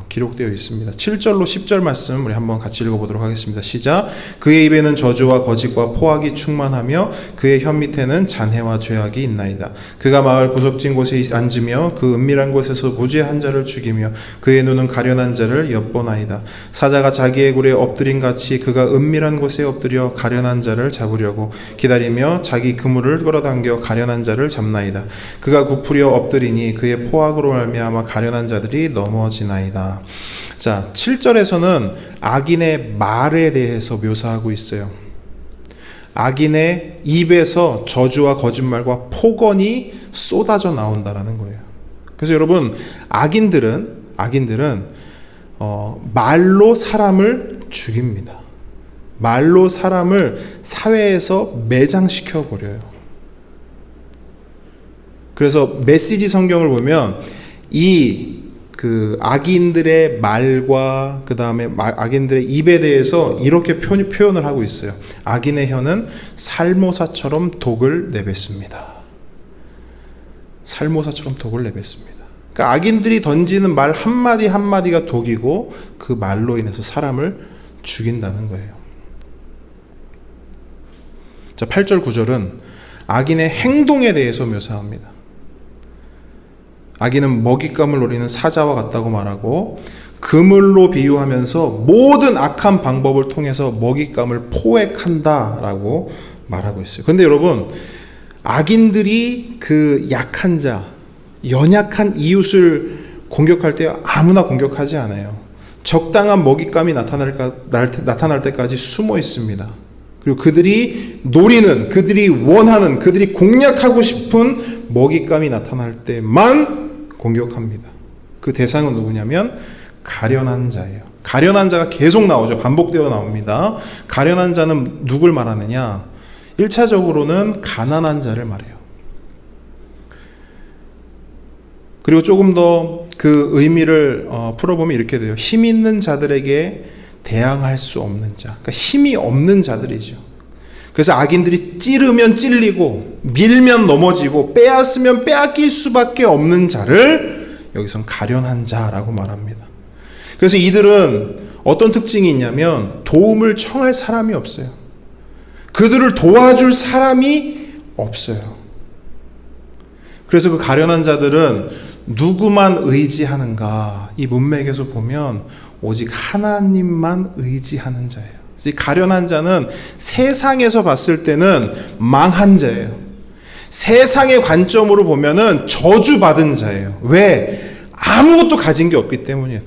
기록되어 있습니다. 7절로 10절 말씀 우리 한번 같이 읽어보도록 하겠습니다. 시작. 그의 입에는 저주와 거짓과 포악이 충만하며 그의 혀 밑에는 잔해와 죄악이 있나이다. 그가 마을 구석진 곳에 앉으며 그 은밀한 곳에서 무죄한 자를 죽이며 그의 눈은 가련한 자를 엿보나이다. 사자가 자기의 굴에 엎드린 같이 그가 은밀한 곳에 엎드려 가련한 자를 잡으려고 기다리며 자기 그물을 끌어당겨 가련한 자를 잡나이다. 그가 굽으려 엎드리니 그의 포악으로 말미암아 가련한 자들이 넘어지나이다. 자, 7절에서는 악인의 말에 대해서 묘사하고 있어요. 악인의 입에서 저주와 거짓말과 폭언이 쏟아져 나온다라는 거예요. 그래서 여러분, 악인들은 말로 사람을 죽입니다. 말로 사람을 사회에서 매장시켜 버려요. 그래서 메시지 성경을 보면 그 악인들의 말과 그 다음에 악인들의 입에 대해서 이렇게 표현을 하고 있어요. 악인의 혀는 살모사처럼 독을 내뱉습니다. 살모사처럼 독을 내뱉습니다. 그러니까 악인들이 던지는 말 한마디 한마디가 독이고 그 말로 인해서 사람을 죽인다는 거예요. 자, 8절 9절은 악인의 행동에 대해서 묘사합니다. 악인은 먹잇감을 노리는 사자와 같다고 말하고 그물로 비유하면서 모든 악한 방법을 통해서 먹잇감을 포획한다라고 말하고 있어요. 그런데 여러분, 악인들이 그 약한 자, 연약한 이웃을 공격할 때 아무나 공격하지 않아요. 적당한 먹잇감이 나타날 때까지 숨어 있습니다. 그리고 그들이 노리는, 그들이 원하는, 그들이 공략하고 싶은 먹잇감이 나타날 때만 공격합니다. 그 대상은 누구냐면 가련한 자예요. 가련한 자가 계속 나오죠. 반복되어 나옵니다. 가련한 자는 누굴 말하느냐? 1차적으로는 가난한 자를 말해요. 그리고 조금 더 그 의미를 풀어보면 이렇게 돼요. 힘 있는 자들에게 대항할 수 없는 자. 그러니까 힘이 없는 자들이죠. 그래서 악인들이 찌르면 찔리고 밀면 넘어지고 빼앗으면 빼앗길 수밖에 없는 자를 여기선 가련한 자라고 말합니다. 그래서 이들은 어떤 특징이 있냐면 도움을 청할 사람이 없어요. 그들을 도와줄 사람이 없어요. 그래서 그 가련한 자들은 누구만 의지하는가? 이 문맥에서 보면 오직 하나님만 의지하는 자예요. 그래서 이 가련한 자는 세상에서 봤을 때는 망한 자예요. 세상의 관점으로 보면은 저주받은 자예요. 왜? 아무것도 가진 게 없기 때문이에요.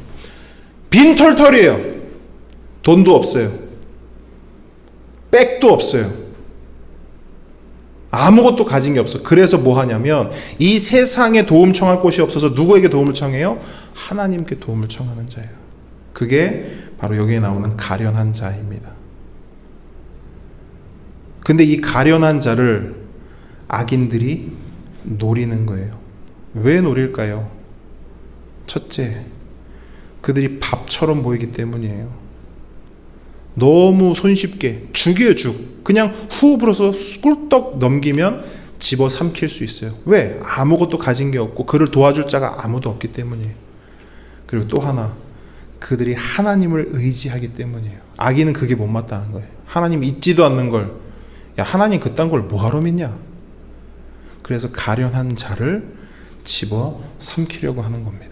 빈털털이에요. 돈도 없어요. 백도 없어요. 아무것도 가진 게 없어. 그래서 뭐 하냐면 이 세상에 도움 청할 곳이 없어서 누구에게 도움을 청해요? 하나님께 도움을 청하는 자예요. 그게 바로 여기에 나오는 가련한 자입니다. 근데 이 가련한 자를 악인들이 노리는 거예요. 왜 노릴까요? 첫째, 그들이 밥처럼 보이기 때문이에요. 너무 손쉽게 죽이에요. 죽. 그냥 후 불어서 꿀떡 넘기면 집어 삼킬 수 있어요. 왜? 아무것도 가진 게 없고 그를 도와줄 자가 아무도 없기 때문이에요. 그리고 또 하나, 그들이 하나님을 의지하기 때문이에요. 악인은 그게 못마땅한 거예요. 하나님 있지도 않는 걸, 야 하나님 그딴 걸 뭐하러 믿냐? 그래서 가련한 자를 집어 삼키려고 하는 겁니다.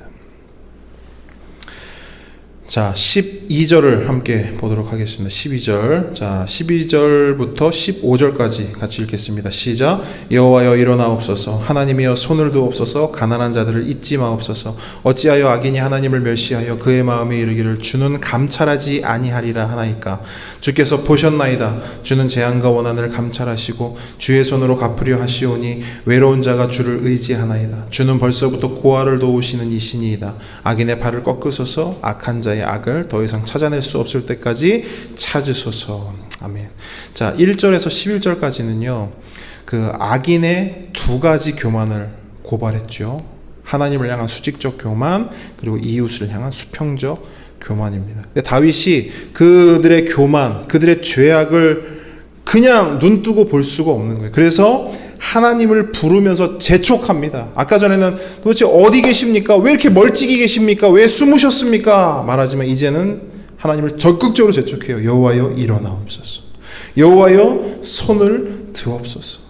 자, 12절을 함께 보도록 하겠습니다. 12절. 자, 12절부터 15절까지 같이 읽겠습니다. 시작. 여호와여 일어나옵소서. 하나님이여 손을 두옵소서. 가난한 자들을 잊지 마옵소서. 어찌하여 악인이 하나님을 멸시하여 그의 마음에 이르기를 주는 감찰하지 아니하리라 하나이까. 주께서 보셨나이다. 주는 재앙과 원한을 감찰하시고 주의 손으로 갚으려 하시오니 외로운 자가 주를 의지하나이다. 주는 벌써부터 고아를 도우시는 이시니이다. 악인의 발을 꺾으소서. 악한 자의 악을 더 이상 찾아낼 수 없을 때까지 찾으소서. 아멘. 자, 1절에서 11절까지는요, 그 악인의 두 가지 교만을 고발했죠. 하나님을 향한 수직적 교만, 그리고 이웃을 향한 수평적 교만입니다. 근데 다윗이 그들의 교만, 그들의 죄악을 그냥 눈 뜨고 볼 수가 없는 거예요. 그래서 하나님을 부르면서 재촉합니다. 아까 전에는 도대체 어디 계십니까? 왜 이렇게 멀찍이 계십니까? 왜 숨으셨습니까? 말하지만 이제는 하나님을 적극적으로 재촉해요. 여호와여 일어나옵소서. 여호와여 손을 드옵소서.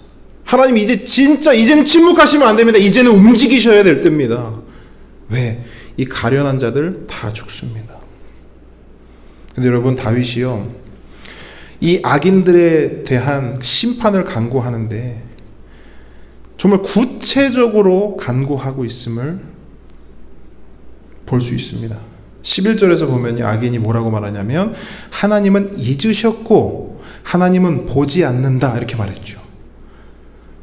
하나님 이제는 침묵하시면 안 됩니다. 이제는 움직이셔야 될 때입니다. 왜? 이 가련한 자들 다 죽습니다. 근데 여러분, 다윗이요, 이 악인들에 대한 심판을 간구하는데 정말 구체적으로 간구하고 있음을 볼 수 있습니다. 11절에서 보면 악인이 뭐라고 말하냐면 하나님은 잊으셨고 하나님은 보지 않는다 이렇게 말했죠.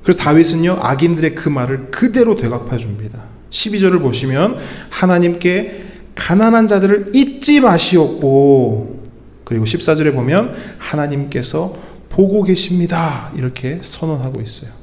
그래서 다윗은요, 악인들의 그 말을 그대로 되갚아 줍니다. 12절을 보시면 하나님께 가난한 자들을 잊지 마시옵고, 그리고 14절에 보면 하나님께서 보고 계십니다 이렇게 선언하고 있어요.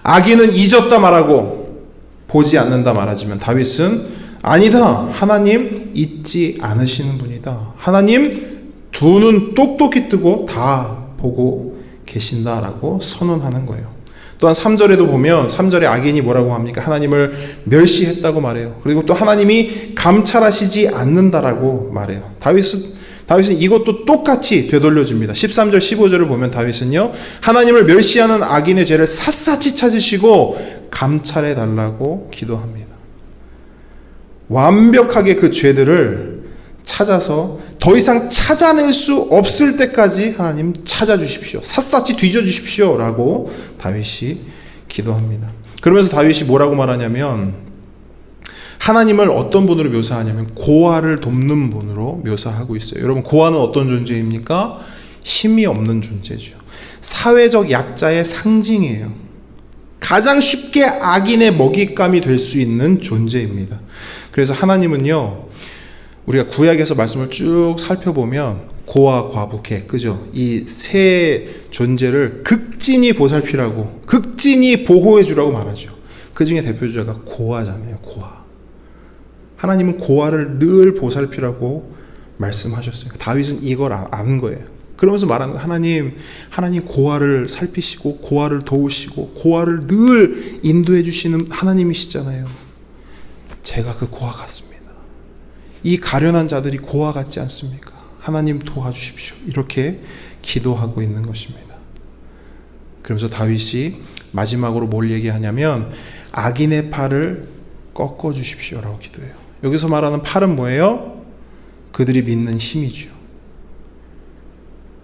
악인은 잊었다 말하고 보지 않는다 말하지만 다윗은 아니다, 하나님 잊지 않으시는 분이다. 하나님 두 눈 똑똑히 뜨고 다 보고 계신다라고 선언하는 거예요. 또한 3절에도 보면 3절에 악인이 뭐라고 합니까? 하나님을 멸시했다고 말해요. 그리고 또 하나님이 감찰하시지 않는다라고 말해요. 다윗은 이것도 똑같이 되돌려줍니다. 13절 15절을 보면 다윗은요, 하나님을 멸시하는 악인의 죄를 샅샅이 찾으시고 감찰해 달라고 기도합니다. 완벽하게 그 죄들을 찾아서 더 이상 찾아낼 수 없을 때까지 하나님 찾아주십시오. 샅샅이 뒤져주십시오 라고 다윗이 기도합니다. 그러면서 다윗이 뭐라고 말하냐면 하나님을 어떤 분으로 묘사하냐면 고아를 돕는 분으로 묘사하고 있어요. 여러분, 고아는 어떤 존재입니까? 힘이 없는 존재죠. 사회적 약자의 상징이에요. 가장 쉽게 악인의 먹잇감이 될 수 있는 존재입니다. 그래서 하나님은요, 우리가 구약에서 말씀을 쭉 살펴보면 고아, 과부, 개, 그죠? 이 세 존재를 극진히 보살피라고, 극진히 보호해 주라고 말하죠. 그 중에 대표주자가 고아잖아요. 고아. 하나님은 고아를 늘 보살피라고 말씀하셨어요. 다윗은 이걸 안 거예요. 그러면서 말하는 거예요. 하나님 고아를 살피시고 고아를 도우시고 고아를 늘 인도해 주시는 하나님이시잖아요. 제가 그 고아 같습니다. 이 가련한 자들이 고아 같지 않습니까? 하나님 도와주십시오. 이렇게 기도하고 있는 것입니다. 그러면서 다윗이 마지막으로 뭘 얘기하냐면 악인의 팔을 꺾어 주십시오라고 기도해요. 여기서 말하는 팔은 뭐예요? 그들이 믿는 힘이죠.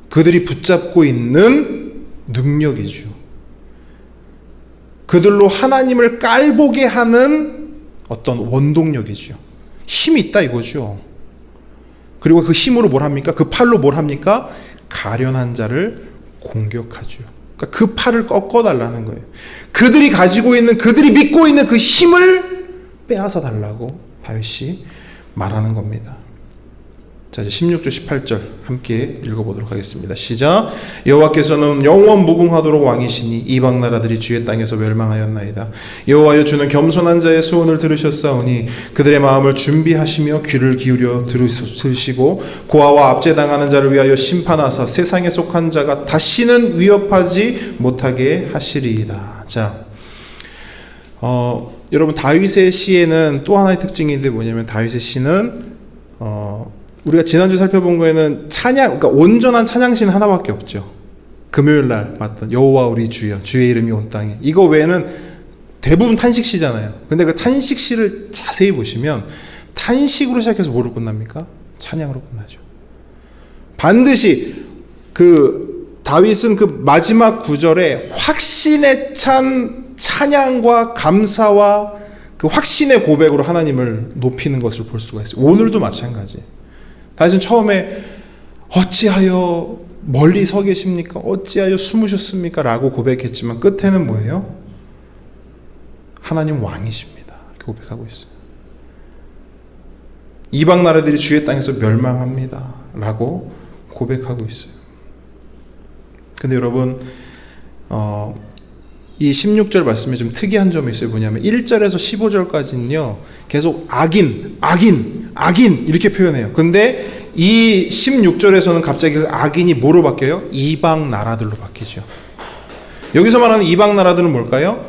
그들이 붙잡고 있는 능력이죠. 그들로 하나님을 깔보게 하는 어떤 원동력이죠. 힘이 있다 이거죠. 그리고 그 힘으로 뭘 합니까? 그 팔로 뭘 합니까? 가련한 자를 공격하죠. 그러니까 그 팔을 꺾어달라는 거예요. 그들이 가지고 있는, 그들이 믿고 있는 그 힘을 빼앗아 달라고 다윗이 말하는 겁니다. 자, 이제 16절 18절 함께 읽어보도록 하겠습니다. 시작. 여호와께서는 영원 무궁하도록 왕이시니 이방 나라들이 주의 땅에서 멸망하였나이다. 여호와여, 주는 겸손한 자의 소원을 들으셨사오니 그들의 마음을 준비하시며 귀를 기울여 들으시고 고아와 압제당하는 자를 위하여 심판하사 세상에 속한 자가 다시는 위협하지 못하게 하시리이다. 자, 여러분, 다윗의 시에는 또 하나의 특징인데 뭐냐면 다윗의 시는 우리가 지난주 살펴본 거에는 찬양, 그러니까 온전한 찬양시는 하나밖에 없죠. 금요일날 봤던 여호와 우리 주여, 주의 이름이 온 땅에. 이거 외에는 대부분 탄식시잖아요. 근데 그 탄식시를 자세히 보시면 탄식으로 시작해서 뭐로 끝납니까? 찬양으로 끝나죠. 반드시 다윗은 그 마지막 구절에 확신에 찬 찬양과 감사와 그 확신의 고백으로 하나님을 높이는 것을 볼 수가 있어요. 오늘도 마찬가지. 다윗은 처음에 어찌하여 멀리 서 계십니까? 어찌하여 숨으셨습니까? 라고 고백했지만 끝에는 뭐예요? 하나님 왕이십니다. 이렇게 고백하고 있어요. 이방 나라들이 주의 땅에서 멸망합니다. 라고 고백하고 있어요. 근데 여러분, 이 16절 말씀에 좀 특이한 점이 있어요. 뭐냐면 1절에서 15절까지는요 계속 악인 이렇게 표현해요. 근데 이 16절에서는 갑자기 그 악인이 뭐로 바뀌어요? 이방 나라들로 바뀌죠. 여기서 말하는 이방 나라들은 뭘까요?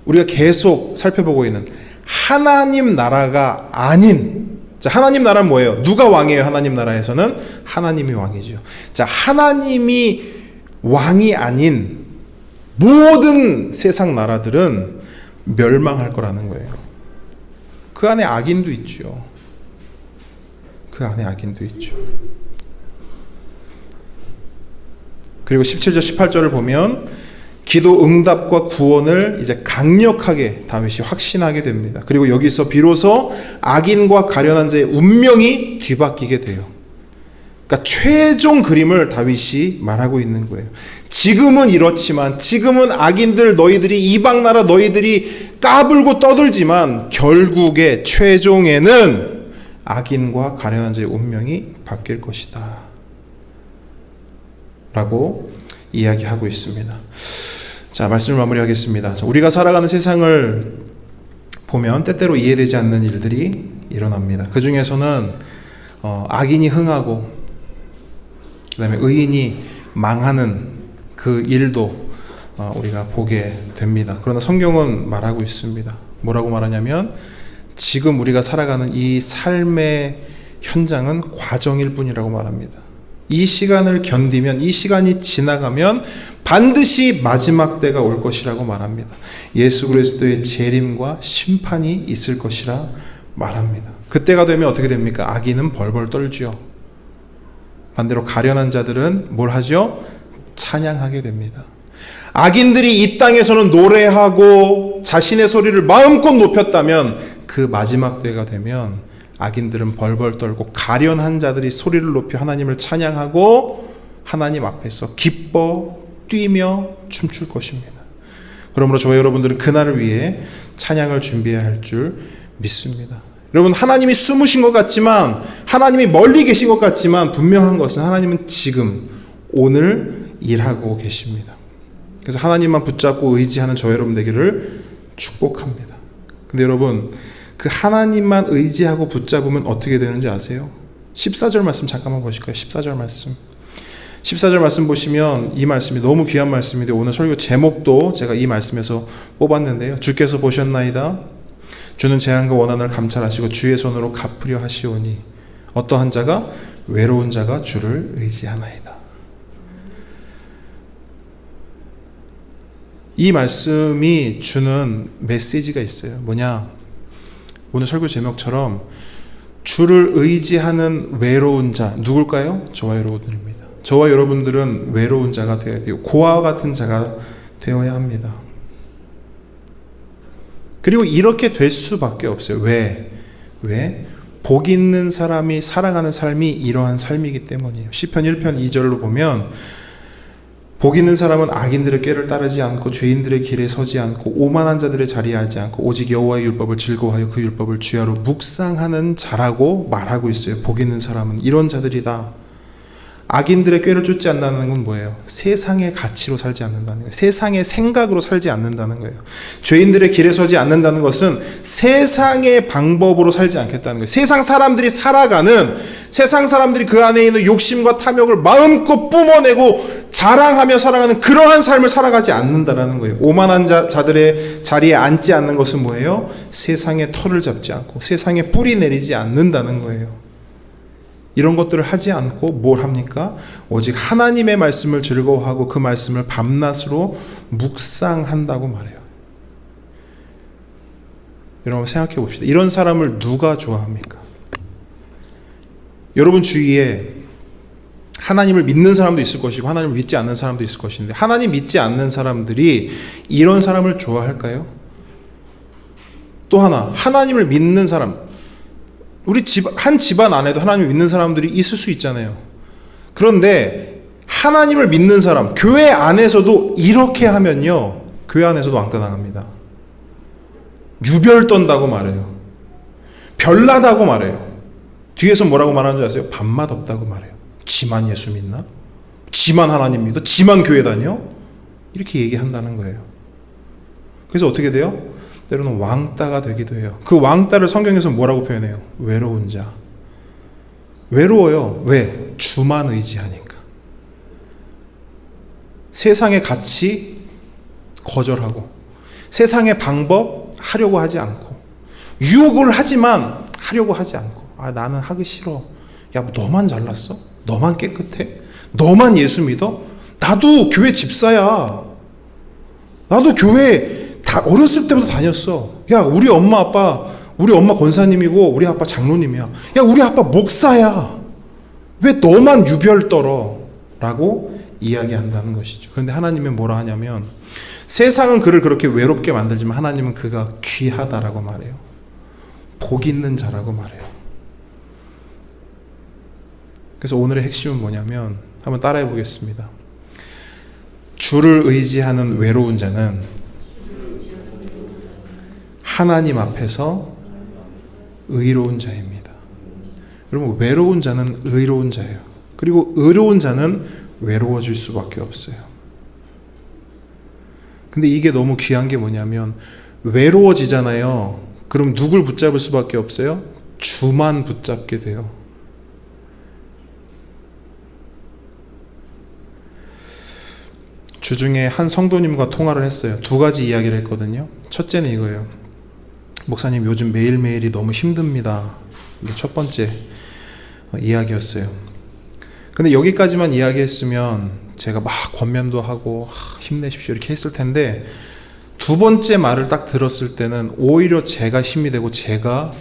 우리가 계속 살펴보고 있는 하나님 나라가 아닌, 자, 하나님 나라는 뭐예요? 누가 왕이에요? 하나님 나라에서는 하나님이 왕이죠. 자, 하나님이 왕이 아닌 모든 세상 나라들은 멸망할 거라는 거예요. 그 안에 악인도 있죠. 그 안에 악인도 있죠. 그리고 17절 18절을 보면 기도 응답과 구원을 이제 강력하게 다윗이 확신하게 됩니다. 그리고 여기서 비로소 악인과 가련한 자의 운명이 뒤바뀌게 돼요. 그러니까 최종 그림을 다윗이 말하고 있는 거예요. 지금은 이렇지만, 지금은 악인들 너희들이, 이방 나라 너희들이 까불고 떠들지만 결국에 최종에는 악인과 가련한 자의 운명이 바뀔 것이다 라고 이야기하고 있습니다. 자, 말씀을 마무리하겠습니다. 자, 우리가 살아가는 세상을 보면 때때로 이해되지 않는 일들이 일어납니다. 그 중에서는 악인이 흥하고 그 다음에 의인이 망하는 그 일도 우리가 보게 됩니다. 그러나 성경은 말하고 있습니다. 뭐라고 말하냐면 지금 우리가 살아가는 이 삶의 현장은 과정일 뿐이라고 말합니다. 이 시간을 견디면, 이 시간이 지나가면 반드시 마지막 때가 올 것이라고 말합니다. 예수 그리스도의 재림과 심판이 있을 것이라 말합니다. 그때가 되면 어떻게 됩니까? 악인은 벌벌 떨죠. 반대로 가련한 자들은 뭘 하죠? 찬양하게 됩니다. 악인들이 이 땅에서는 노래하고 자신의 소리를 마음껏 높였다면 그 마지막 때가 되면 악인들은 벌벌 떨고 가련한 자들이 소리를 높여 하나님을 찬양하고 하나님 앞에서 기뻐 뛰며 춤출 것입니다. 그러므로 저와 여러분들은 그날을 위해 찬양을 준비해야 할 줄 믿습니다. 여러분, 하나님이 숨으신 것 같지만, 하나님이 멀리 계신 것 같지만 분명한 것은 하나님은 지금 오늘 일하고 계십니다. 그래서 하나님만 붙잡고 의지하는 저 여러분 되기를 축복합니다. 근데 여러분, 그 하나님만 의지하고 붙잡으면 어떻게 되는지 아세요? 14절 말씀 잠깐만 보실까요? 14절 말씀. 14절 말씀 보시면 이 말씀이 너무 귀한 말씀인데 오늘 설교 제목도 제가 이 말씀에서 뽑았는데요. 주께서 보셨나이다. 주는 재앙과 원한을 감찰하시고 주의 손으로 갚으려 하시오니 어떠한 자가 외로운 자가 주를 의지하나이다. 이 말씀이 주는 메시지가 있어요. 뭐냐? 오늘 설교 제목처럼 주를 의지하는 외로운 자 누굴까요? 저와 여러분들입니다. 저와 여러분들은 외로운 자가 되어야 돼요. 고아와 같은 자가 되어야 합니다. 그리고 이렇게 될 수밖에 없어요. 왜? 복 있는 사람이 살아가는 삶이 이러한 삶이기 때문이에요. 시편 1편 2절로 보면 복 있는 사람은 악인들의 꾀를 따르지 않고 죄인들의 길에 서지 않고 오만한 자들의 자리에 앉지 않고 오직 여호와의 율법을 즐거워하여 그 율법을 주야로 묵상하는 자라고 말하고 있어요. 복 있는 사람은 이런 자들이다. 악인들의 꾀를 쫓지 않는다는 건 뭐예요? 세상의 가치로 살지 않는다는 거예요. 세상의 생각으로 살지 않는다는 거예요. 죄인들의 길에 서지 않는다는 것은 세상의 방법으로 살지 않겠다는 거예요. 세상 사람들이 살아가는, 세상 사람들이 그 안에 있는 욕심과 탐욕을 마음껏 뿜어내고 자랑하며 살아가는 그러한 삶을 살아가지 않는다는 거예요. 오만한 자들의 자리에 앉지 않는 것은 뭐예요? 세상의 털을 잡지 않고 세상에 뿌리 내리지 않는다는 거예요. 이런 것들을 하지 않고 뭘 합니까? 오직 하나님의 말씀을 즐거워하고 그 말씀을 밤낮으로 묵상한다고 말해요. 여러분 생각해 봅시다. 이런 사람을 누가 좋아합니까? 여러분 주위에 하나님을 믿는 사람도 있을 것이고 하나님을 믿지 않는 사람도 있을 것인데 하나님 믿지 않는 사람들이 이런 사람을 좋아할까요? 또 하나, 하나님을 믿는 사람, 우리 한 집안 안에도 하나님을 믿는 사람들이 있을 수 있잖아요. 그런데 하나님을 믿는 사람, 교회 안에서도 이렇게 하면요, 교회 안에서도 왕따 당합니다. 유별 떤다고 말해요. 별나다고 말해요. 뒤에서 뭐라고 말하는 줄 아세요? 밥맛 없다고 말해요. 지만 예수 믿나? 지만 하나님 믿어? 지만 교회 다녀? 이렇게 얘기한다는 거예요. 그래서 어떻게 돼요? 때로는 왕따가 되기도 해요. 그 왕따를 성경에서 뭐라고 표현해요? 외로운 자. 외로워요. 왜? 주만 의지하니까. 세상의 가치 거절하고 세상의 방법 하려고 하지 않고 유혹을 하지만 하려고 하지 않고 나는 하기 싫어. 야, 너만 잘났어? 너만 깨끗해? 너만 예수 믿어? 나도 교회 집사야. 나도 교회 다 어렸을 때부터 다녔어. 야, 우리 엄마 권사님이고 우리 아빠 장로님이야. 야, 우리 아빠 목사야. 왜 너만 유별 떨어? 라고 이야기한다는 것이죠. 그런데 하나님은 뭐라 하냐면 세상은 그를 그렇게 외롭게 만들지만 하나님은 그가 귀하다라고 말해요. 복 있는 자라고 말해요. 그래서 오늘의 핵심은 뭐냐면 한번 따라해 보겠습니다. 주를 의지하는 외로운 자는 하나님 앞에서 의로운 자입니다. 여러분, 외로운 자는 의로운 자예요. 그리고 의로운 자는 외로워질 수밖에 없어요. 근데 이게 너무 귀한 게 뭐냐면 외로워지잖아요. 그럼 누굴 붙잡을 수밖에 없어요? 주만 붙잡게 돼요. 주중에 한 성도님과 통화를 했어요. 두 가지 이야기를 했거든요. 첫째는 이거예요. 목사님, 요즘 매일매일이 너무 힘듭니다. 이게 첫 번째 이야기였어요. 근데 여기까지만 이야기했으면 제가 막 권면도 하고 힘내십시오 이렇게 했을 텐데 두 번째 말을 딱 들었을 때는 오히려 제가 힘이 되고 제가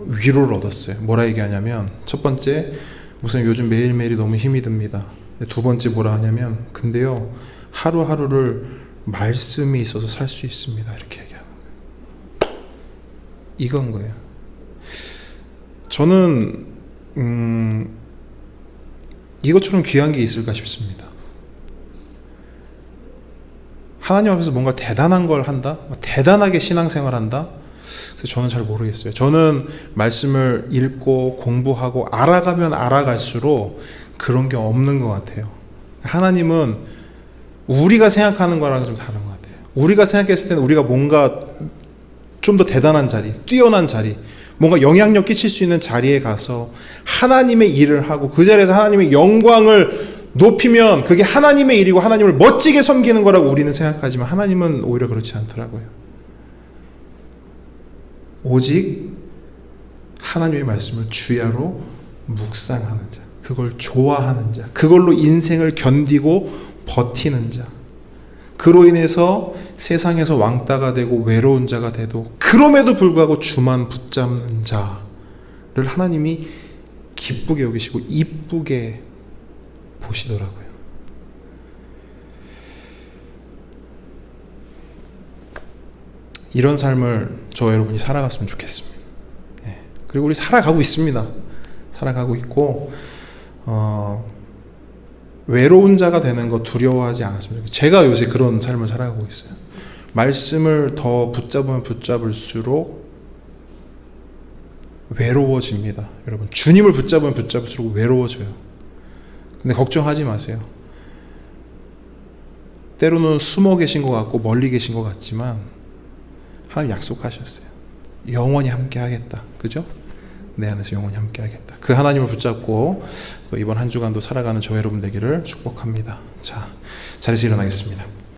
위로를 얻었어요. 뭐라 얘기하냐면 첫 번째, 목사님 요즘 매일매일이 너무 힘이 듭니다. 두 번째 뭐라 하냐면 근데요, 하루하루를 말씀이 있어서 살 수 있습니다. 이렇게 얘기하는 거예요. 이건 거예요. 저는 이것처럼 귀한 게 있을까 싶습니다. 하나님 앞에서 뭔가 대단한 걸 한다? 대단하게 신앙생활 한다? 그래서 저는 잘 모르겠어요. 저는 말씀을 읽고 공부하고 알아가면 알아갈수록 그런 게 없는 것 같아요. 하나님은 우리가 생각하는 거랑 좀 다른 것 같아요. 우리가 생각했을 때는 우리가 뭔가 좀 더 대단한 자리, 뛰어난 자리, 뭔가 영향력 끼칠 수 있는 자리에 가서 하나님의 일을 하고 그 자리에서 하나님의 영광을 높이면 그게 하나님의 일이고 하나님을 멋지게 섬기는 거라고 우리는 생각하지만 하나님은 오히려 그렇지 않더라고요. 오직 하나님의 말씀을 주야로 묵상하는 자, 그걸 좋아하는 자, 그걸로 인생을 견디고 버티는 자, 그로 인해서 세상에서 왕따가 되고 외로운 자가 돼도 그럼에도 불구하고 주만 붙잡는 자를 하나님이 기쁘게 여기시고 이쁘게 보시더라고요. 이런 삶을 저와 여러분이 살아갔으면 좋겠습니다. 그리고 우리 살아가고 있습니다. 살아가고 있고 외로운 자가 되는 거 두려워하지 않았으면 좋겠어요. 제가 요새 그런 삶을 살아가고 있어요. 말씀을 더 붙잡으면 붙잡을수록 외로워집니다. 여러분, 주님을 붙잡으면 붙잡을수록 외로워져요. 근데 걱정하지 마세요. 때로는 숨어 계신 것 같고 멀리 계신 것 같지만 하나님 약속하셨어요. 영원히 함께 하겠다. 그죠? 내 안에서 영원히 함께 하겠다. 그 하나님을 붙잡고 이번 한 주간도 살아가는 저 여러분 되기를 축복합니다. 자, 자리에서 일어나겠습니다.